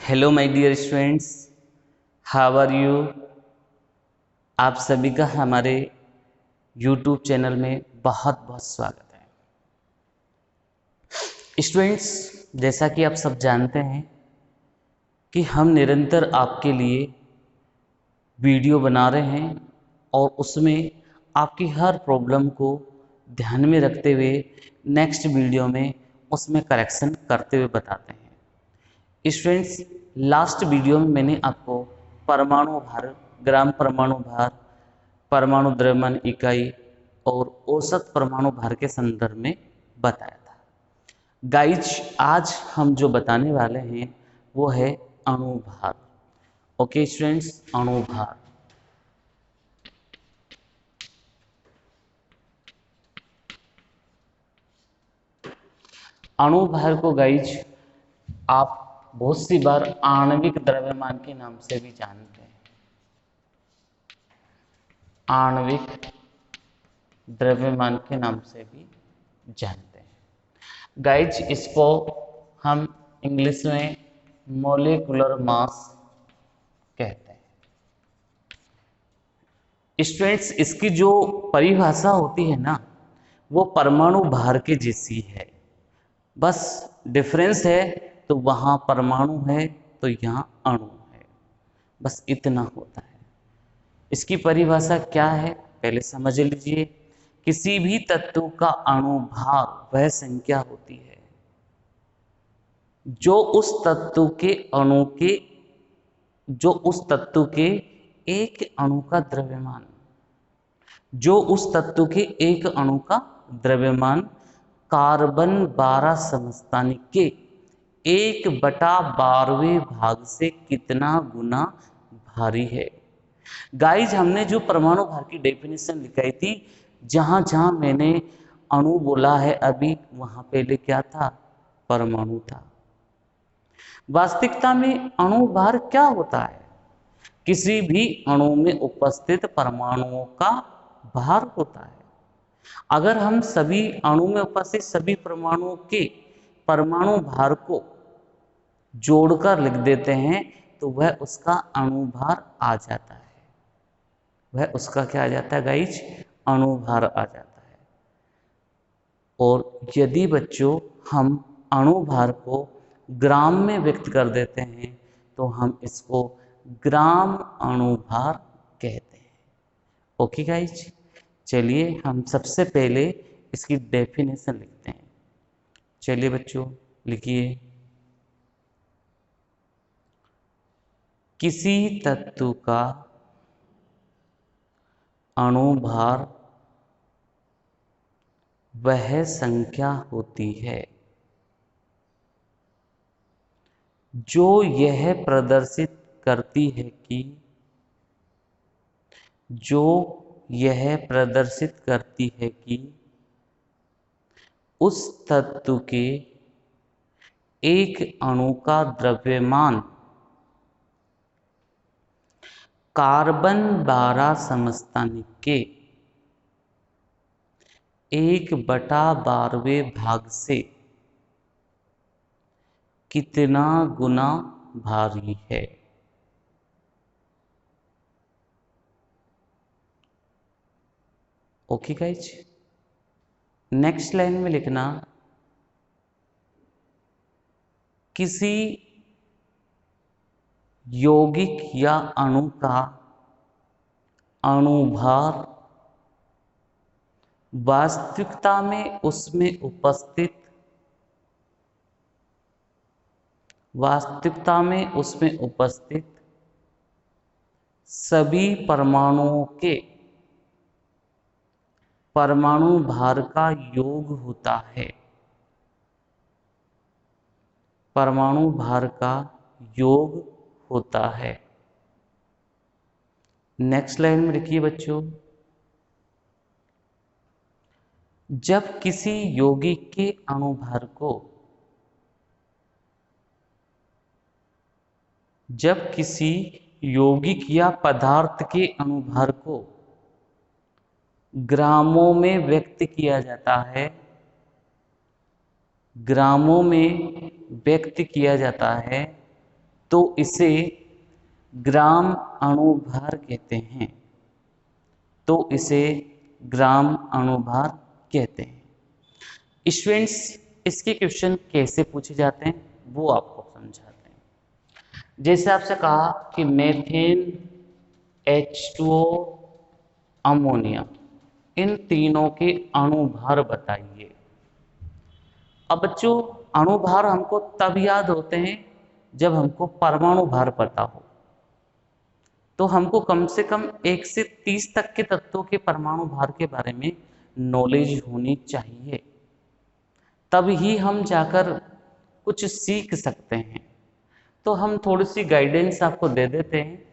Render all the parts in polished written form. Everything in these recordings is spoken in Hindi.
Hello my dear students, how are you. आप सभी का हमारे यूट्यूब चैनल में बहुत बहुत स्वागत है। स्टूडेंट्स, जैसा कि आप सब जानते हैं कि हम निरंतर आपके लिए वीडियो बना रहे हैं और उसमें आपकी हर प्रॉब्लम को ध्यान में रखते हुए नेक्स्ट वीडियो में उसमें करेक्शन करते हुए बताते हैं। स्टूडेंट्स, लास्ट वीडियो में मैंने आपको परमाणु भार, ग्राम परमाणु भार, परमाणु द्रव्यमान इकाई और औसत परमाणु भार के संदर्भ में बताया था। गाइज, आज हम जो बताने वाले हैं वो है अणु भार। ओके स्टूडेंट्स, अणु भार। अणु भार को गाइज आप बहुत सी बार आणविक द्रव्यमान के नाम से भी जानते हैं। आणविक द्रव्यमान के नाम से भी जानते हैं। गाइज, इसको हम इंग्लिश में मॉलिक्यूलर मास कहते हैं। स्टूडेंट्स, इसकी जो परिभाषा होती है ना, वो परमाणु भार के जैसी है। बस डिफरेंस है, तो वहाँ परमाणु है तो यहाँ अणु है, बस इतना होता है। इसकी परिभाषा क्या है पहले समझ लीजिए। किसी भी तत्व का अणु भार वह संख्या होती है जो उस तत्व के अणु के एक अणु का द्रव्यमान, कार्बन 12 समस्थानिक के 1/12वें भाग से कितना गुना भारी है। गाइज, हमने जो परमाणु भार की डेफिनेशन लिखाई थी, जहां जहां मैंने अणु बोला है अभी, वहां पहले क्या था? परमाणु था। वास्तविकता में अणु भार क्या होता है? किसी भी अणु में उपस्थित परमाणुओं का भार होता है। अगर हम सभी अणु में उपस्थित सभी परमाणुओं के परमाणु भार को जोड़कर लिख देते हैं तो वह उसका अणु भार आ जाता है। वह उसका क्या आ जाता है गाइज? अणु भार आ जाता है। और यदि बच्चों हम अणु भार को ग्राम में व्यक्त कर देते हैं तो हम इसको ग्राम अणु भार कहते हैं। ओके गाइज, चलिए हम सबसे पहले इसकी डेफिनेशन लिखते हैं। चलिए बच्चों, लिखिए। किसी तत्व का अणु भार वह संख्या होती है जो यह प्रदर्शित करती है कि उस तत्व के एक अणु का द्रव्यमान कार्बन 12 समस्थानिक के 1/12वें भाग से कितना गुना भारी है। ओके गाइज, नेक्स्ट लाइन में लिखना, किसी यौगिक या अणु का अणुभार वास्तविकता में उसमें उपस्थित सभी परमाणुओं के परमाणु भार का योग होता है। परमाणु भार का योग होता है। नेक्स्ट लाइन में लिखिए बच्चों, जब किसी यौगिक के अणुभार को या पदार्थ के अणुभार को ग्रामों में व्यक्त किया जाता है, तो इसे ग्राम अणुभार कहते हैं। तो इसे ग्राम अणुभार कहते हैं। स्टूडेंट्स, इसके क्वेश्चन कैसे पूछे जाते हैं वो आपको समझाते हैं। जैसे आपसे कहा कि मीथेन, H2O, अमोनिया, इन तीनों के अणुभार बताइए। अब बच्चों, अणुभार हमको तब याद होते हैं जब हमको परमाणु भार पता हो। तो हमको कम से कम 1 से 30 तक के तत्वों के परमाणु भार के बारे में नॉलेज होनी चाहिए, तब ही हम जाकर कुछ सीख सकते हैं। तो हम थोड़ी सी गाइडेंस आपको दे देते हैं,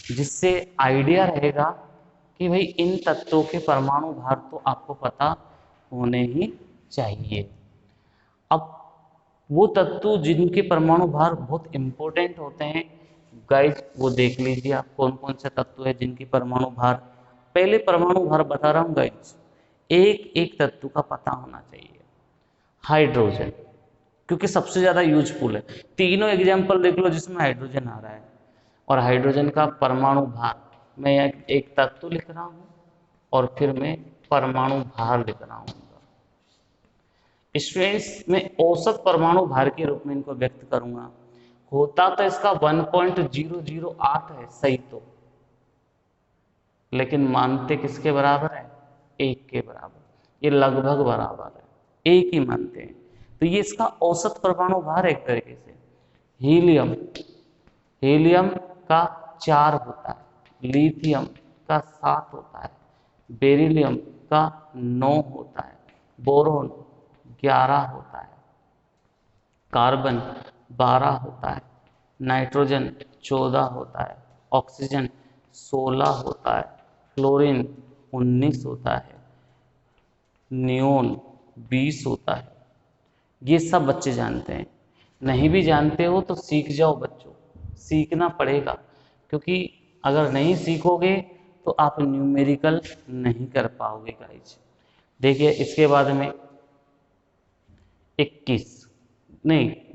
जिससे आइडिया रहेगा कि भाई इन तत्वों के परमाणु भार तो आपको पता होने ही चाहिए। अब वो तत्व जिनके परमाणु भार बहुत इंपॉर्टेंट होते हैं गाइज, वो देख लीजिए आप कौन कौन से तत्व है जिनकी परमाणु भार। पहले परमाणु भार बता रहा हूँ गाइज, एक एक तत्व का पता होना चाहिए। हाइड्रोजन, क्योंकि सबसे ज्यादा यूजफुल है। तीनों एग्जाम्पल देख लो जिसमें हाइड्रोजन आ रहा है, और हाइड्रोजन का परमाणु भार, मैं एक तत्व लिख रहा हूँ और फिर मैं परमाणु भार लिख रहा हूँ। स्टूडेंट्स, मैं औसत परमाणु भार के रूप में इनको व्यक्त करूंगा। होता तो इसका 1.008 है सही तो, लेकिन मानते किसके बराबर है? 1 के बराबर। ये लगभग बराबर है, 1 ही मानते हैं। तो ये इसका औसत परमाणु भार एक तरीके से। हीलियम, हीलियम का 4 होता है, लिथियम का 7 होता है, बेरिलियम का 9 होता है, बोरोन 11 होता है, कार्बन 12 होता है, नाइट्रोजन 14 होता है, ऑक्सीजन 16 होता है, फ्लोरीन 19 होता है, नियोन 20 होता है। ये सब बच्चे जानते हैं। नहीं भी जानते हो तो सीख जाओ बच्चों, सीखना पड़ेगा, क्योंकि अगर नहीं सीखोगे तो आप न्यूमेरिकल नहीं कर पाओगे गाइस। देखिए इसके बाद में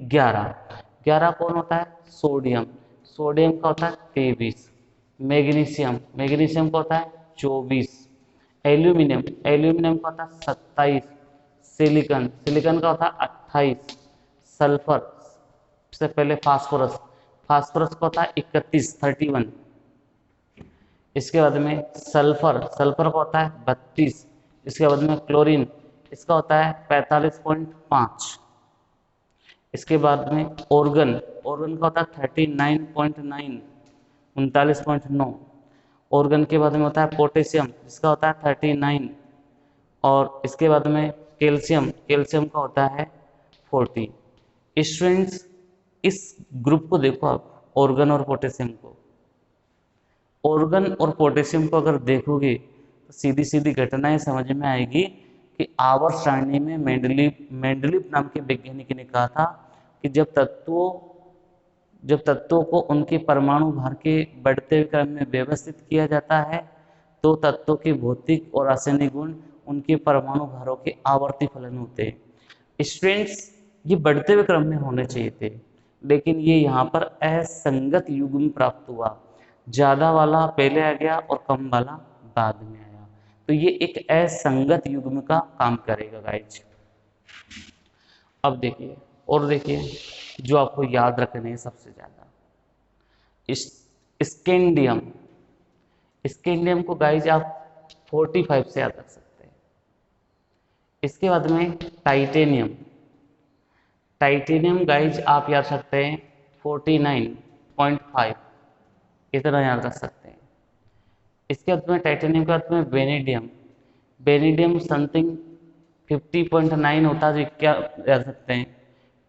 11 कौन होता है? सोडियम, सोडियम का होता है 23। मैग्नीशियम, मैग्नीशियम का होता है 24। एल्यूमिनियम, एल्यूमिनियम का होता है 27। सिलिकॉन, सिलिकॉन का होता है 28। सल्फर से पहले फास्फोरस, फास्फोरस का होता है 31। इसके बाद में सल्फर, सल्फर का होता है 32। इसके बाद में क्लोरीन, इसका होता है 45.5। इसके बाद में ऑर्गन, ऑर्गन का होता है 39.9, 39.9। ऑर्गन के बाद में होता है पोटेशियम, जिसका होता है 39। और इसके बाद में कैल्शियम, कैल्शियम का होता है 40। स्टूडेंट्स, इस ग्रुप को देखो आप, ऑर्गन और पोटेशियम को। ऑर्गन और पोटेशियम को अगर देखोगे तो सीधी सीधी घटनाएं समझ में आएगी कि आवर्त सारणी में मेंडलीव नाम के वैज्ञानिक ने कहा था कि जब तत्वों को उनके परमाणु भार के बढ़ते हुए क्रम में व्यवस्थित किया जाता है तो तत्वों के भौतिक और रासायनिक गुण उनके परमाणु भारों के आवर्ती फलन होते हैं। स्टूडेंट्स, ये बढ़ते हुए क्रम में होने चाहिए थे, लेकिन ये यहाँ पर असंगत युग्म प्राप्त हुआ। ज्यादा वाला पहले आ गया और कम वाला बाद में आया, तो ये एक असंगत युग्म का काम करेगा गाइज। अब देखिए, और देखिए जो आपको याद रखने हैं सबसे ज्यादा, स्कैंडियम। स्कैंडियम को गाइज आप 45 से याद रख सकते हैं। इसके बाद में टाइटेनियम, टाइटेनियम गाइज आप याद सकते हैं 49.5, इतना याद रख सकते हैं। इसके बाद में टाइटेनियम के बाद में वेनेडियम, वेनेडियम समथिंग 50.9 होता है, क्या याद सकते हैं।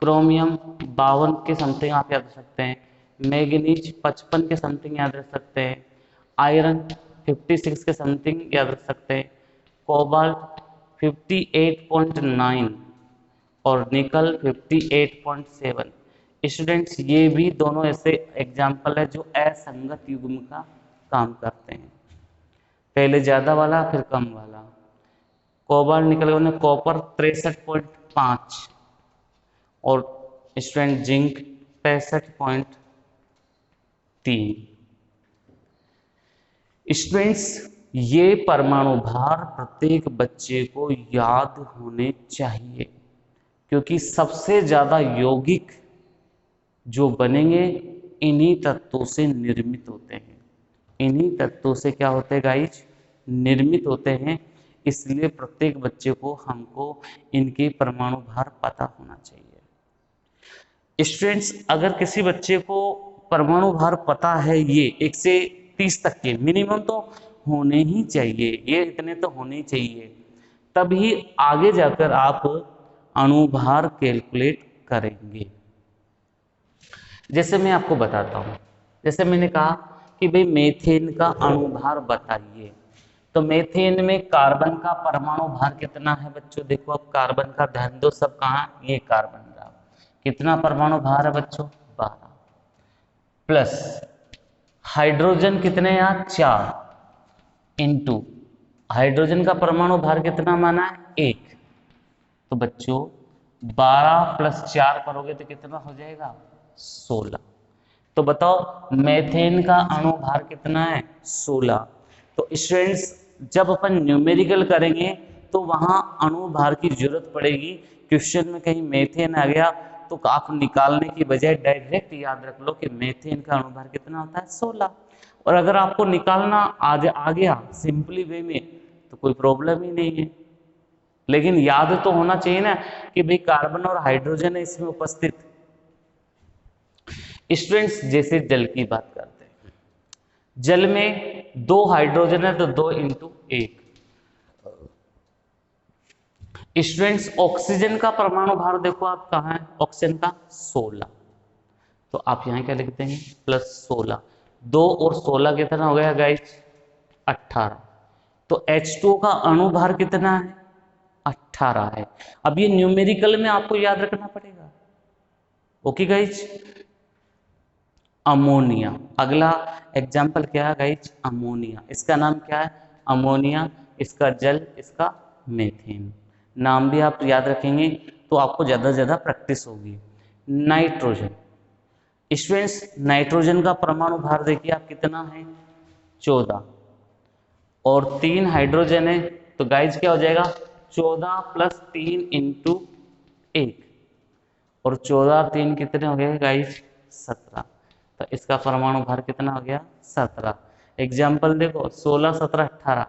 क्रोमियम 52 के समथिंग आप याद रख सकते हैं। मैग्नीज 55 के समथिंग याद रख सकते हैं। आयरन 56 के समथिंग याद रख सकते हैं। कोबाल्ट 58.9 और निकल 58.7। स्टूडेंट्स, ये भी दोनों ऐसे एग्जाम्पल है जो असंगत युग्म का काम करते हैं, पहले ज्यादा वाला फिर कम वाला। कोबाल्ट निकल गया कॉपर 63.5 और स्टूडेंट जिंक 65.5। 3। स्टूडेंट्स, ये परमाणु भार प्रत्येक बच्चे को याद होने चाहिए, क्योंकि सबसे ज्यादा यौगिक जो बनेंगे इन्हीं तत्वों से निर्मित होते हैं। इन्हीं तत्वों से क्या होते हैं गाइज? निर्मित होते हैं। इसलिए प्रत्येक बच्चे को हमको इनके परमाणु भार पता होना चाहिए। स्टूडेंट्स, अगर किसी बच्चे को परमाणु भार पता है, ये 1 से 30 तक के मिनिमम तो होने ही चाहिए, ये इतने तो होने ही चाहिए, तभी आगे जाकर आप अणुभार कैलकुलेट करेंगे। जैसे मैं आपको बताता हूं, जैसे मैंने कहा कि भाई मेथेन का अणुभार बताइए, तो मेथेन में कार्बन का परमाणु भार कितना है बच्चों? देखो अब कार्बन का ध्यान दो, सब कहाँ? ये कार्बन का कितना परमाणु भार है बच्चों? 12। प्लस हाइड्रोजन कितने यहाँ? 4 इंटू हाइड्रोजन का परमाणु भार कितना माना है? 1। तो बच्चों 12 प्लस 4 करोगे तो कितना हो जाएगा? 16। तो बताओ मेथेन का अणु भार कितना है? 16। तो स्टूडेंट्स, जब अपन न्यूमेरिकल करेंगे तो वहां अणु भार की जरूरत पड़ेगी। क्वेश्चन में कहीं मेथेन आ गया तो आप निकालने की बजाय डायरेक्ट याद रख लो कि मेथेन का अणु भार कितना होता है? 16। और अगर आपको निकालना आ गया सिंपली वे में तो कोई प्रॉब्लम ही नहीं है, लेकिन याद तो होना चाहिए ना कि भाई कार्बन और हाइड्रोजन है इसमें उपस्थित। स्टूडेंट्स, जैसे जल की बात करते हैं, जल में 2 हाइड्रोजन है तो 2 इंटू 1। स्टूडेंट्स, ऑक्सीजन का परमाणु भार देखो आप कहाँ है? ऑक्सीजन का 16। तो आप यहां क्या लिखते हैं? प्लस 16। 2 और 16 कितना हो गया गाइस? 18। तो H2O का अणु भार कितना है? 18 है। अब ये न्यूमेरिकल में आपको याद रखना पड़ेगा। Okay guys. अमोनिया, अगला एग्जाम्पल क्या है गाइज? अमोनिया। इसका नाम क्या है? अमोनिया। इसका जल, इसका मेथेन। नाम भी आप याद रखेंगे तो आपको ज्यादा से ज्यादा प्रैक्टिस होगी। नाइट्रोजन। स्टूडेंट्स, नाइट्रोजन का परमाणु भार देखिए आप कितना है? 14। और 3 हाइड्रोजन है तो गाइज क्या हो जाएगा? 14 प्लस 3 इंटू 1। और 14 और 3 कितने हो गए गाइस? 17। तो इसका परमाणु भार कितना हो गया? 17। एग्जाम्पल देखो 16, 17, 18।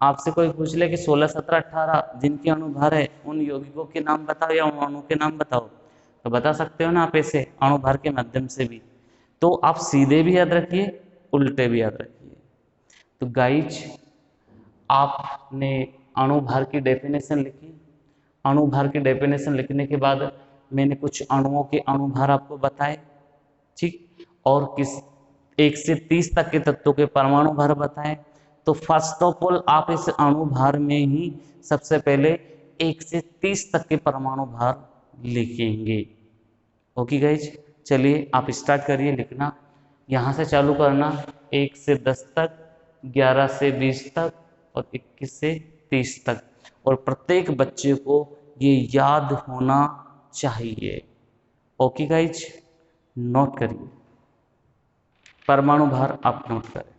आपसे कोई पूछ ले कि 16, 17, 18 जिनके अणु भार है उन यौगिकों के नाम बताओ या उन अणु के नाम बताओ, तो बता सकते हो ना आप ऐसे अणु भार के माध्यम से भी। तो आप सीधे भी याद रखिए, उल्टे भी याद रखिए। तो गाइज, आपने अणु भार की डेफिनेशन लिखी। अणु भार की डेफिनेशन लिखने के बाद मैंने कुछ अणुओं के अणु भार आपको बताए, ठीक, और किस 1 से 30 तक के तत्वों के परमाणु भार बताए। तो फर्स्ट ऑफ ऑल आप इस अणु भार में ही सबसे पहले 1 से 30 तक के परमाणु भार लिखेंगे। ओके गाइज, चलिए आप स्टार्ट करिए लिखना। यहाँ से चालू करना 1 से 10 तक, 11 से 20 तक और 21 से 30 तक। और प्रत्येक बच्चे को ये याद होना चाहिए। ओके गाइज, नोट करिए, परमाणु भार आप नोट करें।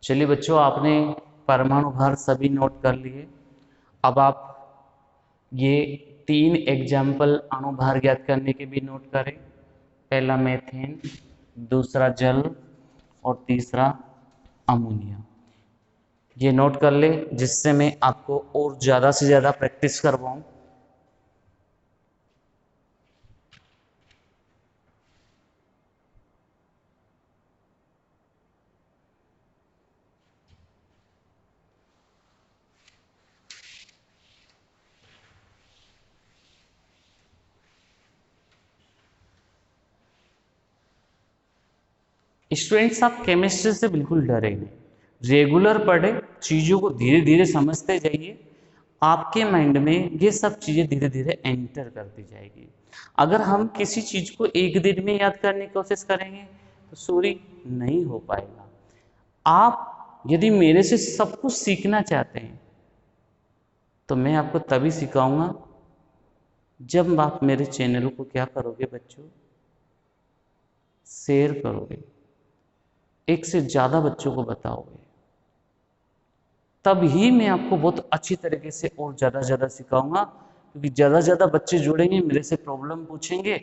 चलिए बच्चों, आपने परमाणु भार सभी नोट कर लिए। अब आप ये 3 एग्जाम्पल अणु भार ज्ञात करने के भी नोट करें। पहला मीथेन, दूसरा जल और तीसरा अमोनिया। ये नोट कर ले, जिससे मैं आपको और ज़्यादा से ज़्यादा प्रैक्टिस करवाऊँ। स्टूडेंट्स, आप केमिस्ट्री से बिल्कुल डरे नहीं। रेगुलर पढ़े, चीज़ों को धीरे धीरे समझते जाइए। आपके माइंड में ये सब चीज़ें धीरे धीरे एंटर करती जाएगी। अगर हम किसी चीज़ को एक दिन में याद करने की कोशिश करेंगे तो सॉरी, नहीं हो पाएगा। आप यदि मेरे से सब कुछ सीखना चाहते हैं तो मैं आपको तभी सिखाऊंगा जब आप मेरे चैनल को क्या करोगे बच्चों, शेयर करोगे, एक से ज़्यादा बच्चों को बताओगे। तब ही मैं आपको बहुत अच्छी तरीके से और ज़्यादा सिखाऊंगा। क्योंकि ज़्यादा बच्चे जुड़ेंगे, मेरे से प्रॉब्लम पूछेंगे,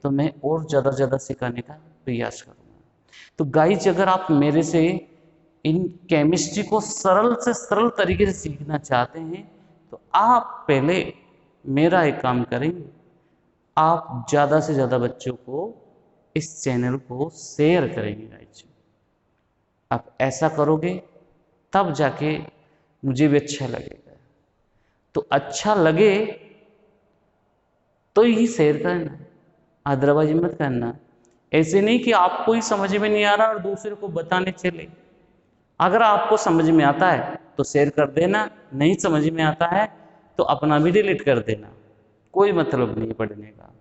तो मैं और ज़्यादा सिखाने का प्रयास करूंगा। तो गाइज, अगर आप मेरे से इन केमिस्ट्री को सरल से सरल तरीके से सीखना चाहते हैं तो आप पहले मेरा एक काम करेंगे, आप ज़्यादा से ज़्यादा बच्चों को इस चैनल को शेयर करेंगे। गाइज, आप ऐसा करोगे तब जाके मुझे भी अच्छा लगेगा। तो अच्छा लगे तो ही शेयर करना, अदरवाइज मत करना। ऐसे नहीं कि आपको ही समझ में नहीं आ रहा और दूसरे को बताने चले। अगर आपको समझ में आता है तो शेयर कर देना, नहीं समझ में आता है तो अपना भी डिलीट कर देना, कोई मतलब नहीं पढ़ने का।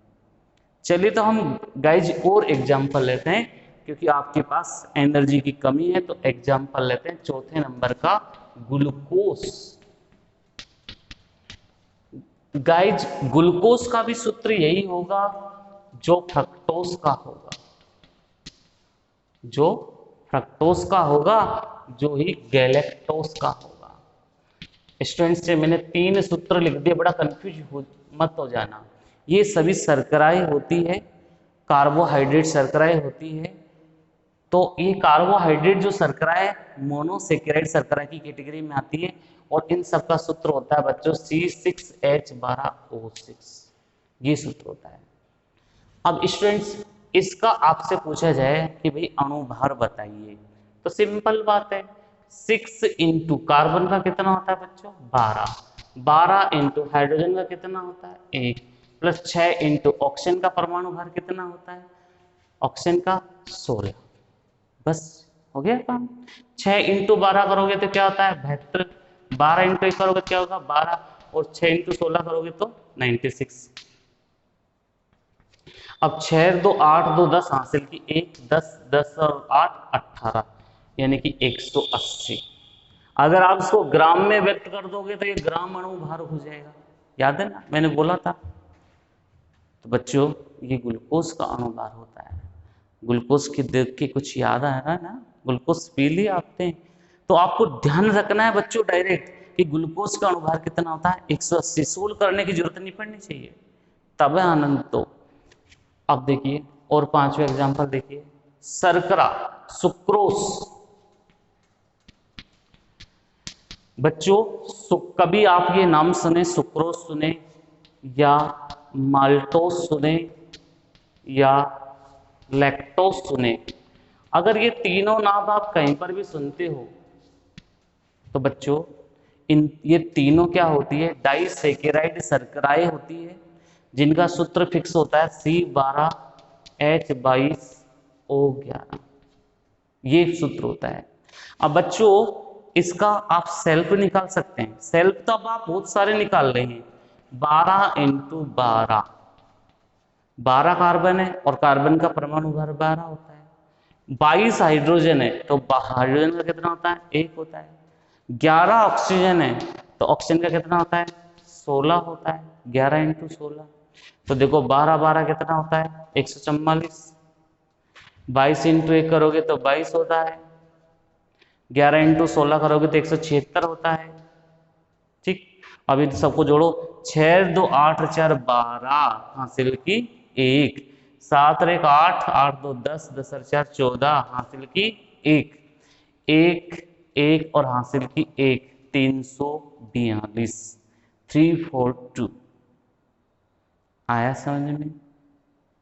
चलिए, तो हम गाइज और एग्जाम्पल लेते हैं, क्योंकि आपके पास एनर्जी की कमी है। तो एग्जाम्पल लेते हैं चौथे नंबर का, ग्लूकोज। गाइज, ग्लूकोज का भी सूत्र यही होगा जो फ्रक्टोज का होगा, जो फ्रक्टोज का होगा, जो ही गैलेक्टोज का होगा। स्टूडेंट्स, से मैंने 3 सूत्र लिख दिए, बड़ा कंफ्यूज मत हो जाना। ये सभी शर्कराएं होती है, कार्बोहाइड्रेट शर्कराएं होती है। तो ये कार्बोहाइड्रेट जो शर्कराएं मोनोसेकेराइड शर्करा की कैटेगरी में आती है। और इन सब का सूत्र होता है बच्चों C6H12O6। ये सूत्र होता है। अब स्टूडेंट्स, इसका आपसे पूछा जाए कि भाई अणु भार बताइए, तो सिंपल बात है, 6 इंटू कार्बन का कितना होता है बच्चों, 12 इंटू हाइड्रोजन का कितना होता है, 1, प्लस 6 इंटू ऑक्सीजन का परमाणु भार कितना होता है, ऑक्सीजन का 16। बस हो गया काम। 6 इंटू 12 करोगे तो क्या होता है, 72। 12 इंटू 1 करोगे क्या होगा, 12, और 6 इंटू 16 करोगे तो 96। अब 6 2 8 2 10 हासिल की, 1 10 10 और 8 18, यानी कि 180। अगर आप इसको ग्राम में व्यक्त कर दोगे तो ये ग्राम अणु भार हो जाएगा। याद है ना, मैंने बोला था। तो बच्चों, ये ग्लूकोज का अणु भार होता है। ग्लूकोज की देख के कुछ याद आ रहा है ना, ग्लूकोज पी लिया आपने। तो आपको ध्यान रखना है बच्चों डायरेक्ट कि ग्लूकोज का अणु भार कितना होता है, 180। सोल्व करने की जरूरत नहीं पड़नी चाहिए, तब है आनंद। तो अब देखिए, और 5वें एग्जाम्पल देखिए, शर्करा, सुक्रोज। बच्चों, कभी आप ये नाम सुने, सुक्रोज सुने या माल्टोज सुने या लैक्टोज सुने? अगर ये तीनों नाम आप कहीं पर भी सुनते हो तो बच्चों, ये तीनों क्या होती है, डाइसेकेराइड शर्कराएं होती है, जिनका सूत्र फिक्स होता है C12H22O11। ये सूत्र होता है। अब बच्चों, इसका आप सेल्फ निकाल सकते हैं। सेल्फ तो अब आप बहुत सारे निकाल रहे हैं। 12 इंटू 12, 12 कार्बन है और कार्बन का परमाणु भार 12 होता है। 22 हाइड्रोजन है तो हाइड्रोजन का कितना होता है, 1 होता है। 11 ऑक्सीजन है तो ऑक्सीजन का कितना होता है, 16 होता है। 11 इंटू 16, तो देखो 12 12 कितना होता है, 144। 22 इंटू 1 करोगे तो 22 होता है। 11 इंटू 16 करोगे तो 176 होता है। ठीक, अभी सबको जोड़ो, 6 2 8 4 12 हासिल की 1, 7 और 1 8, 8 2 10, 10 और 4 14 हासिल की 1, 1 1 और हासिल की 1, 342, 342 आया समझ में,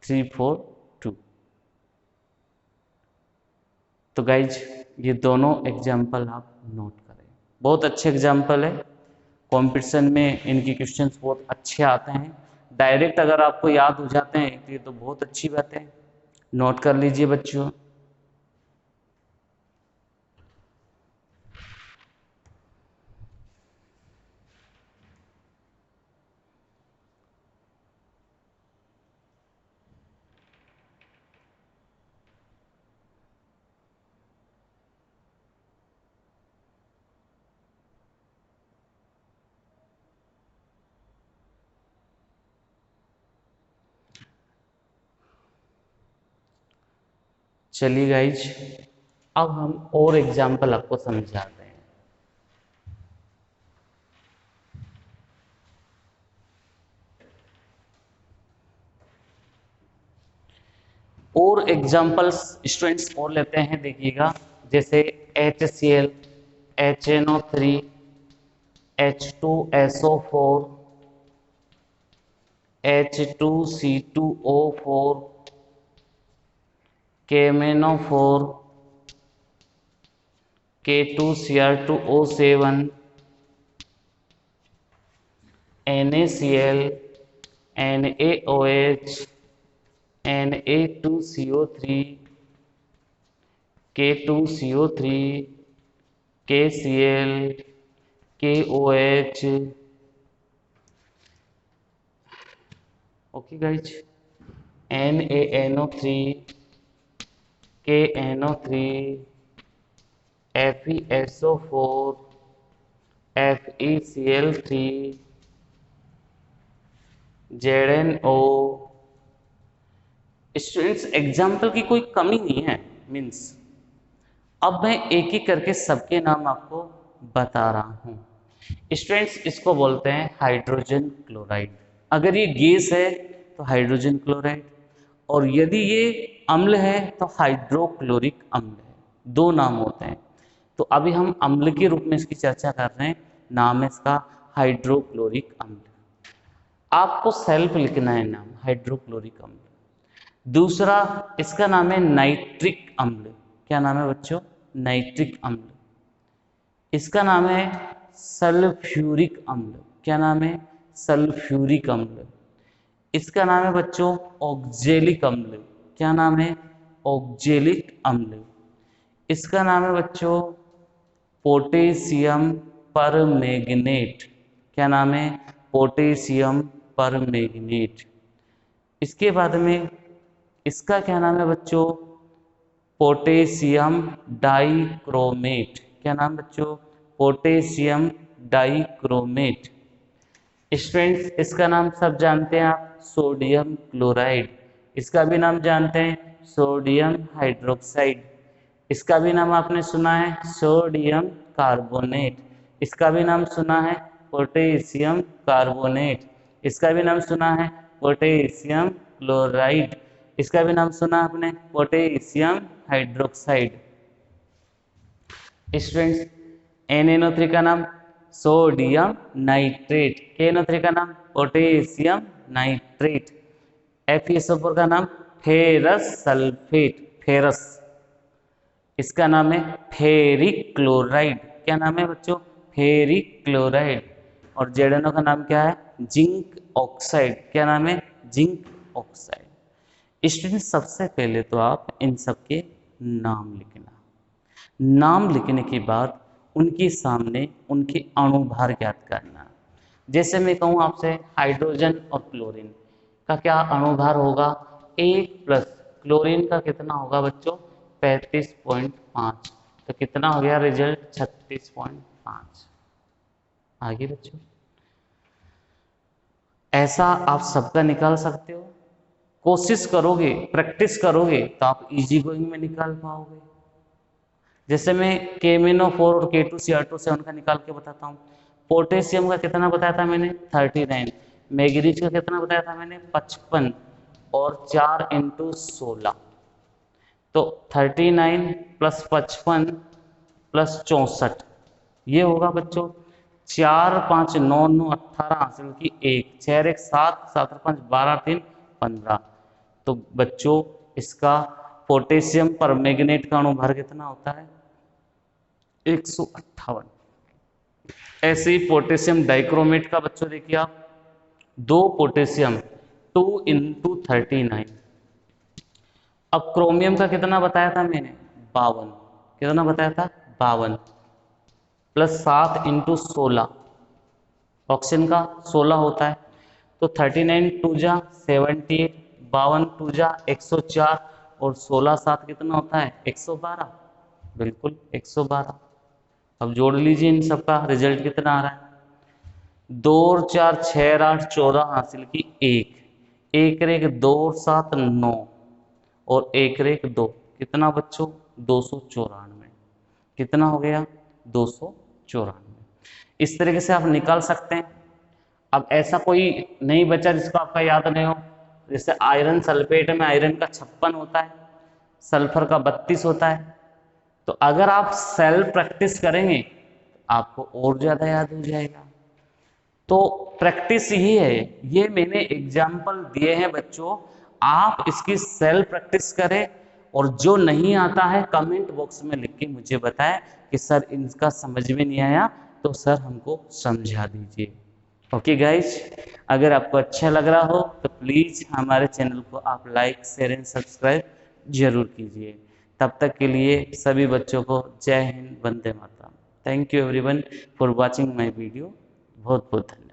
342। तो गाइज ये दोनों एग्जाम्पल आप नोट करें, बहुत अच्छे एग्जाम्पल है, कंपटीशन में इनकी क्वेश्चंस बहुत अच्छे आते हैं, डायरेक्ट अगर आपको याद हो जाते हैं तो ये तो बहुत अच्छी बात है, नोट कर लीजिए बच्चों। चलिए गाइज, अब हम और एग्जाम्पल आपको समझाते हैं। और एग्जाम्पल्स स्टूडेंट्स और लेते हैं, देखिएगा, जैसे HCl, HNO3, H2SO4, H2C2O4, KMNO4, K2Cr2O7, NaCl, NaOH, Na2CO3, K2CO3, KCl, KOH, okay guys, NaNO3, KNO3, FeSO4, FeCl3, ZNO। Students example की कोई कमी नहीं है, मीन्स अब मैं एक एक करके सबके नाम आपको बता रहा हूं। स्टूडेंट्स इसको बोलते हैं हाइड्रोजन क्लोराइड, अगर ये गैस है तो हाइड्रोजन क्लोराइड, और यदि ये अम्ल है तो हाइड्रोक्लोरिक अम्ल है, दो नाम होते हैं। तो अभी हम अम्ल के रूप में इसकी चर्चा कर रहे हैं, नाम है इसका हाइड्रोक्लोरिक अम्ल। आपको सेल्फ लिखना है नाम हाइड्रोक्लोरिक अम्ल। दूसरा इसका नाम है नाइट्रिक अम्ल, क्या नाम है बच्चों, नाइट्रिक अम्ल। इसका नाम है सल्फ्यूरिक अम्ल, क्या नाम है, सल्फ्यूरिक अम्ल। इसका नाम है बच्चों ऑक्जेलिक अम्ल, क्या नाम है, ऑक्जेलिक अम्ल। इसका नाम है बच्चों पोटेशियम परमैंगनेट, क्या नाम है, पोटेशियम परमैंगनेट। इसके बाद में इसका क्या नाम है बच्चों, पोटेशियम डाइक्रोमेट, क्या नाम बच्चों, पोटेशियम डाइक्रोमेट। स्टूडेंट्स इसका नाम सब जानते हैं आप, सोडियम क्लोराइड। इसका भी नाम जानते हैं, सोडियम हाइड्रोक्साइड। इसका भी नाम आपने सुना है, सोडियम कार्बोनेट। इसका भी नाम सुना है, पोटेशियम कार्बोनेट। इसका भी नाम सुना है, पोटेशियम क्लोराइड। इसका भी नाम सुना आपने, पोटेशियम हाइड्रोक्साइड। स्टूडेंट्स NaNO3 का नाम सोडियम नाइट्रेट, KNO3 का नाम पोटेशियम नाइट्रेट, FeSO4 का नाम फेरस सल्फेट, फेरस। इसका नाम है फेरिक क्लोराइड, क्या नाम है बच्चों, फेरिक क्लोराइड। और ZNO का नाम क्या है, जिंक ऑक्साइड, क्या नाम है, जिंक ऑक्साइड। स्टूडेंट सबसे पहले तो आप इन सबके नाम लिखना, नाम लिखने के बाद उनके सामने उनके अणुभार ज्ञात करना। जैसे मैं कहूँ आपसे हाइड्रोजन और क्लोरीन का क्या अणुभार होगा, 1 + क्लोरीन का कितना होगा बच्चों, 35.5, तो कितना हो गया रिजल्ट, 36.5। आगे बच्चों ऐसा आप सबका निकाल सकते हो, कोशिश करोगे, प्रैक्टिस करोगे तो आप इजी गोइंग में निकाल पाओगे। जैसे मैं KMnO4 और K2Cr2 का निकाल के बताता हूँ। पोटेशियम का कितना बताया था मैंने 39, मैग्नीज का कितना बताया था मैंने 55 और 4 × 16, तो 39 + 55 + 64 ये होगा बच्चों 4 5 9 9 18 हासिल की 1 6 1 7 7 5 12 3 15। तो बच्चों इसका पोटेशियम परमैंगनेट का अणुभार कितना होता है 158। ऐसे ही पोटेशियम डाइक्रोमेट का बच्चों देखिए आप 2 पोटेशियम 2 × 39। अब क्रोमियम का कितना बताया था मैंने 52, कितना बताया था 52 + 7 × 16, ऑक्सीजन का 16 होता है, तो 39 2 जा 78, 52 2 जा 104 और 16 7 कितना होता है 112, बिल्कुल 112। अब जोड़ लीजिए इन सबका रिजल्ट कितना आ रहा है 2 और 4 6 और 8 14 हासिल की 1 1 रेख 2 और 7 9 और 1 रेख 2 कितना बच्चों 294, कितना हो गया 294। इस तरीके से आप निकाल सकते हैं। अब ऐसा कोई नहीं बचा जिसको आपका याद नहीं हो, जैसे आयरन सल्फेट में आयरन का 56 होता है, सल्फर का 32 होता है। तो अगर आप सेल्फ प्रैक्टिस करेंगे आपको और ज़्यादा याद हो जाएगा। तो प्रैक्टिस ही है, ये मैंने एग्जाम्पल दिए हैं बच्चों, आप इसकी सेल्फ प्रैक्टिस करें और जो नहीं आता है कमेंट बॉक्स में लिख के मुझे बताएं कि सर इनका समझ में नहीं आया तो सर हमको समझा दीजिए। ओके गाइज, अगर आपको अच्छा लग रहा हो तो प्लीज़ हमारे चैनल को आप लाइक शेयर एंड सब्सक्राइब जरूर कीजिए। तब तक के लिए सभी बच्चों को जय हिंद, वंदे मातरम। Thank you everyone for watching my video. बहुत बहुत धन्यवाद।